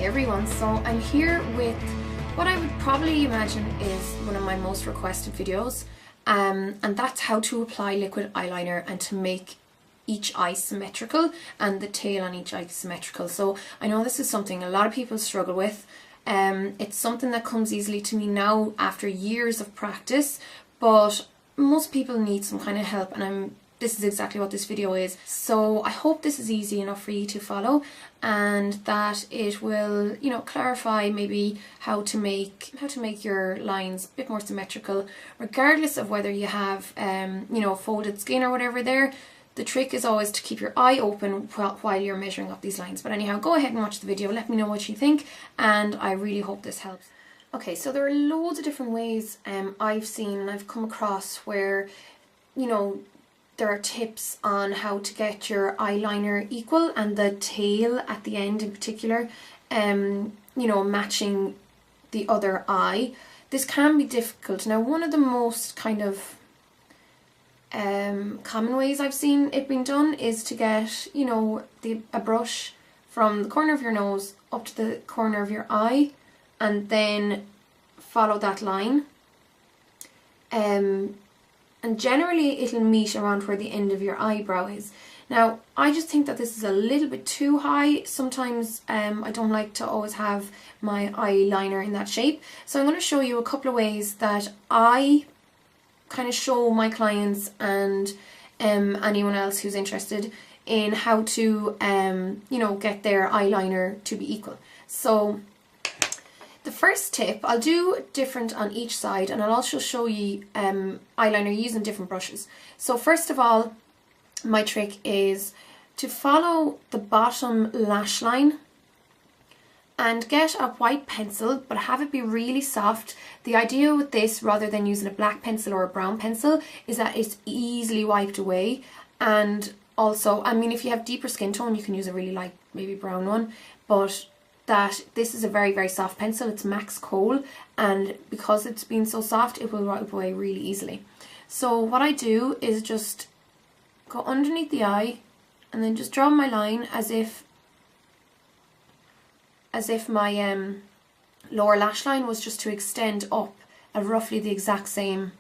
Hey everyone, so I'm here with what I would probably imagine is one of my most requested videos, and that's how to apply liquid eyeliner and to make each eye symmetrical and the tail on each eye symmetrical. So I know this is something a lot of people struggle with. It's something that comes easily to me now after years of practice, but most people need some kind of help, and this is exactly what this video is. So I hope this is easy enough for you to follow, and that it will, you know, clarify maybe how to make your lines a bit more symmetrical, regardless of whether you have you know, folded skin or whatever there. The trick is always to keep your eye open while you're measuring up these lines. But anyhow, go ahead and watch the video, let me know what you think, and I really hope this helps. Okay, so there are loads of different ways I've seen and I've come across where, you know, there are tips on how to get your eyeliner equal and the tail at the end in particular, you know, matching the other eye. This can be difficult. Now, one of the most kind of common ways I've seen it being done is to get, you know, a brush from the corner of your nose up to the corner of your eye and then follow that line. And generally it'll meet around where the end of your eyebrow is. Now, I just think that this is a little bit too high. Sometimes I don't like to always have my eyeliner in that shape. So I'm going to show you a couple of ways that I kind of show my clients and anyone else who's interested in how to, you know, get their eyeliner to be equal. So the first tip, I'll do different on each side, and I'll also show you eyeliner using different brushes. So first of all, my trick is to follow the bottom lash line and get a white pencil, but have it be really soft. The idea with this, rather than using a black pencil or a brown pencil, is that it's easily wiped away. And also, I mean, if you have deeper skin tone, you can use a really light, maybe brown one, but that this is a very, very soft pencil. It's Max Kohl, and because it's been so soft, it will wipe away really easily. So what I do is just go underneath the eye and then just draw my line as if my lower lash line was just to extend up at roughly the exact same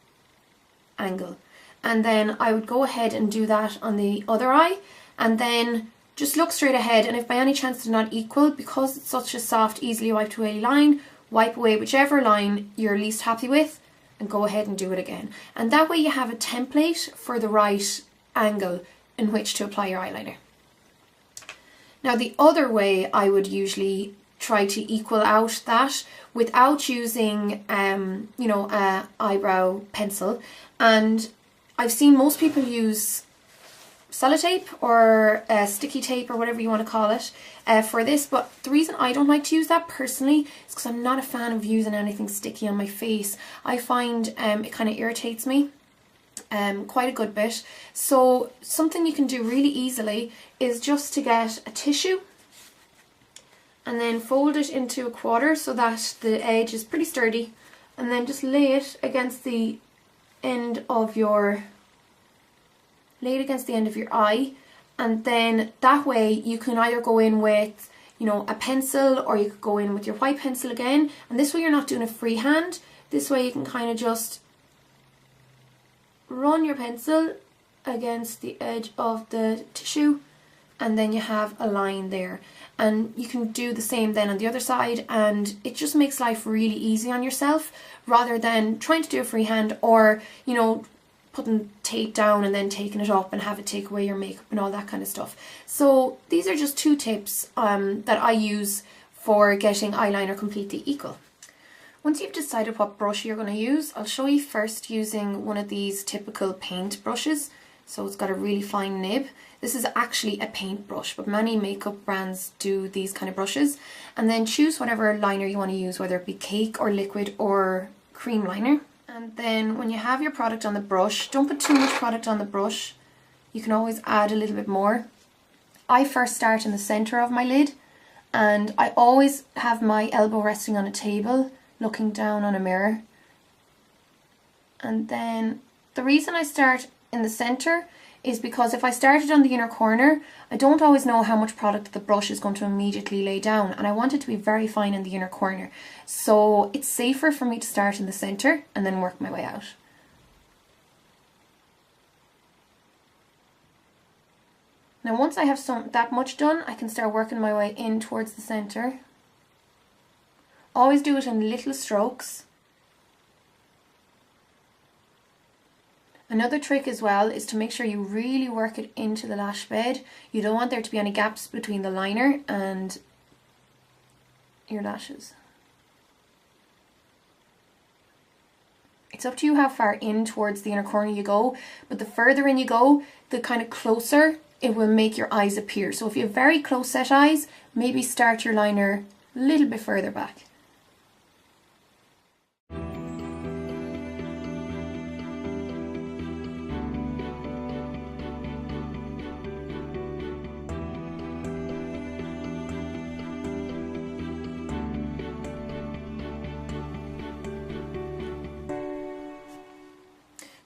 angle. And then I would go ahead and do that on the other eye, and then just look straight ahead, and if by any chance they're not equal, because it's such a soft, easily wiped away line, wipe away whichever line you're least happy with and go ahead and do it again. And that way you have a template for the right angle in which to apply your eyeliner. Now, the other way I would usually try to equal out that without using you know, a eyebrow pencil, and I've seen most people use sellotape or sticky tape or whatever you want to call it for this, but the reason I don't like to use that personally is because I'm not a fan of using anything sticky on my face. I find it kind of irritates me quite a good bit. So something you can do really easily is just to get a tissue and then fold it into a quarter so that the edge is pretty sturdy, and then just lay it against the end of your eye, and then that way you can either go in with, you know, a pencil, or you could go in with your white pencil again, and this way you're not doing it freehand. This way you can kind of just run your pencil against the edge of the tissue, and then you have a line there. And you can do the same then on the other side, and it just makes life really easy on yourself, rather than trying to do it freehand, or, you know, putting tape down and then taking it up and have it take away your makeup and all that kind of stuff. So these are just two tips that I use for getting eyeliner completely equal. Once you've decided what brush you're going to use, I'll show you first using one of these typical paint brushes. So it's got a really fine nib. This is actually a paint brush, but many makeup brands do these kind of brushes. And then choose whatever liner you want to use, whether it be cake or liquid or cream liner. And then when you have your product on the brush, don't put too much product on the brush. You can always add a little bit more. I first start in the center of my lid, and I always have my elbow resting on a table, looking down on a mirror. And then the reason I start in the center is because if I started on the inner corner, I don't always know how much product the brush is going to immediately lay down, and I want it to be very fine in the inner corner. So it's safer for me to start in the center and then work my way out. Now once I have that much done, I can start working my way in towards the center. Always do it in little strokes. Another trick as well is to make sure you really work it into the lash bed. You don't want there to be any gaps between the liner and your lashes. It's up to you how far in towards the inner corner you go, but the further in you go, the kind of closer it will make your eyes appear. So if you have very close set eyes, maybe start your liner a little bit further back.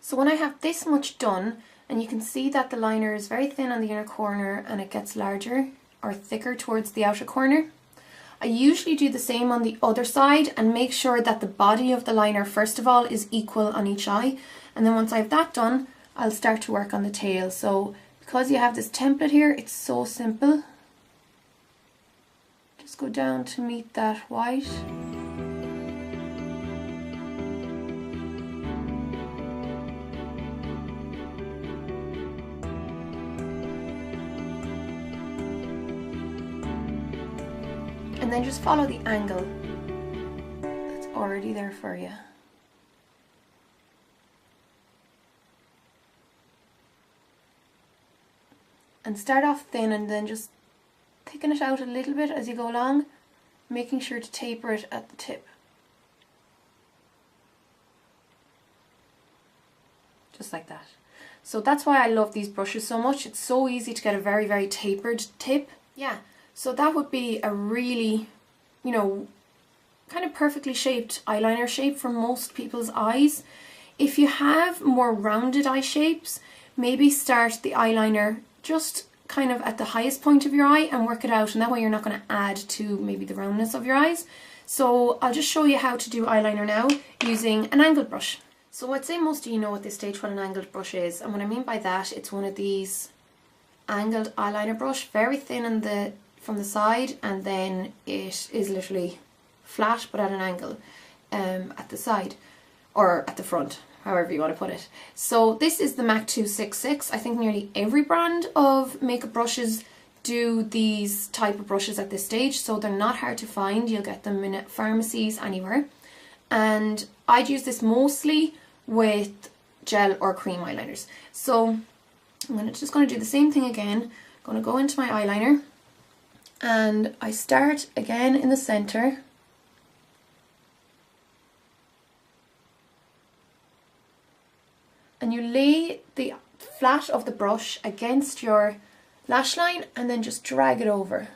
So when I have this much done, and you can see that the liner is very thin on the inner corner and it gets larger or thicker towards the outer corner, I usually do the same on the other side and make sure that the body of the liner first of all is equal on each eye, and then once I have that done, I'll start to work on the tail. So because you have this template here, it's so simple. Just go down to meet that white. And then just follow the angle that's already there for you. And start off thin and then just thicken it out a little bit as you go along, making sure to taper it at the tip. Just like that. So that's why I love these brushes so much. It's so easy to get a very, very tapered tip. Yeah. So that would be a really, you know, kind of perfectly shaped eyeliner shape for most people's eyes. If you have more rounded eye shapes, maybe start the eyeliner just kind of at the highest point of your eye and work it out, and that way you're not going to add to maybe the roundness of your eyes. So I'll just show you how to do eyeliner now using an angled brush. So I'd say most of you know at this stage what an angled brush is, and what I mean by that, it's one of these angled eyeliner brush, very thin in from the side, and then it is literally flat but at an angle at the side or at the front, however you want to put it. So this is the MAC 266. I think nearly every brand of makeup brushes do these type of brushes at this stage, so they're not hard to find. You'll get them in pharmacies anywhere, and I'd use this mostly with gel or cream eyeliners. So I'm just going to do the same thing again. I'm going to go into my eyeliner, and I start again in the center, and you lay the flat of the brush against your lash line and then just drag it over.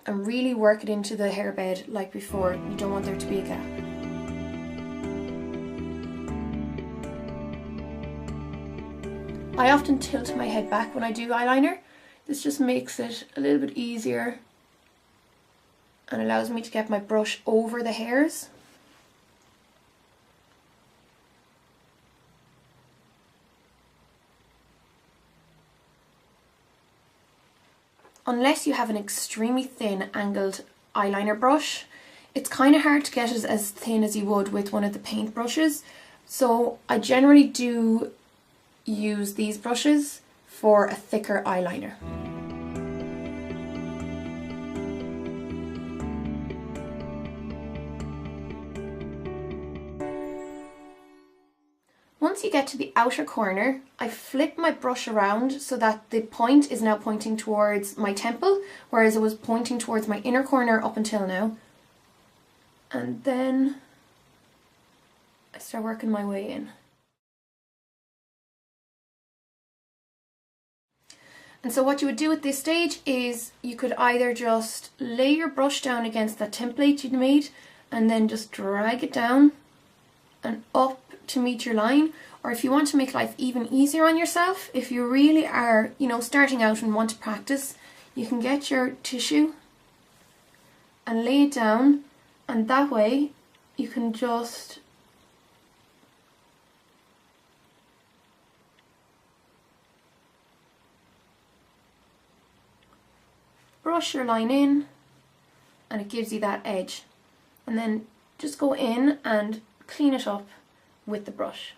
And really work it into the hairbed like before. You don't want there to be a gap. I often tilt my head back when I do eyeliner. This just makes it a little bit easier and allows me to get my brush over the hairs. Unless you have an extremely thin angled eyeliner brush, it's kind of hard to get it as thin as you would with one of the paint brushes. So I generally do use these brushes for a thicker eyeliner. Once you get to the outer corner, I flip my brush around so that the point is now pointing towards my temple, whereas it was pointing towards my inner corner up until now. And then I start working my way in. And so what you would do at this stage is you could either just lay your brush down against that template you'd made and then just drag it down and up to meet your line. Or if you want to make life even easier on yourself, if you really are, you know, starting out and want to practice, you can get your tissue and lay it down, and that way you can just brush your line in, and it gives you that edge. And then just go in and clean it up with the brush.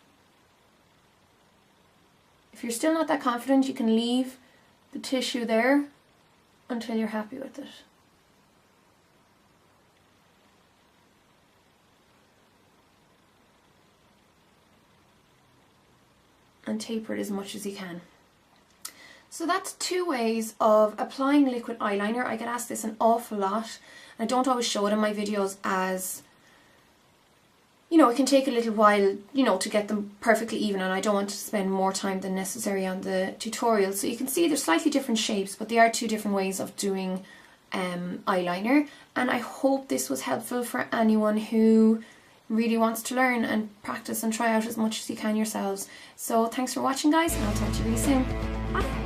If you're still not that confident, you can leave the tissue there until you're happy with it. And taper it as much as you can. So that's 2 ways of applying liquid eyeliner. I get asked this an awful lot. I don't always show it in my videos as, you know, it can take a little while, you know, to get them perfectly even, and I don't want to spend more time than necessary on the tutorial. So you can see they're slightly different shapes, but they are 2 different ways of doing eyeliner. And I hope this was helpful for anyone who really wants to learn and practice and try out as much as you can yourselves. So thanks for watching, guys, and I'll talk to you really soon. Bye!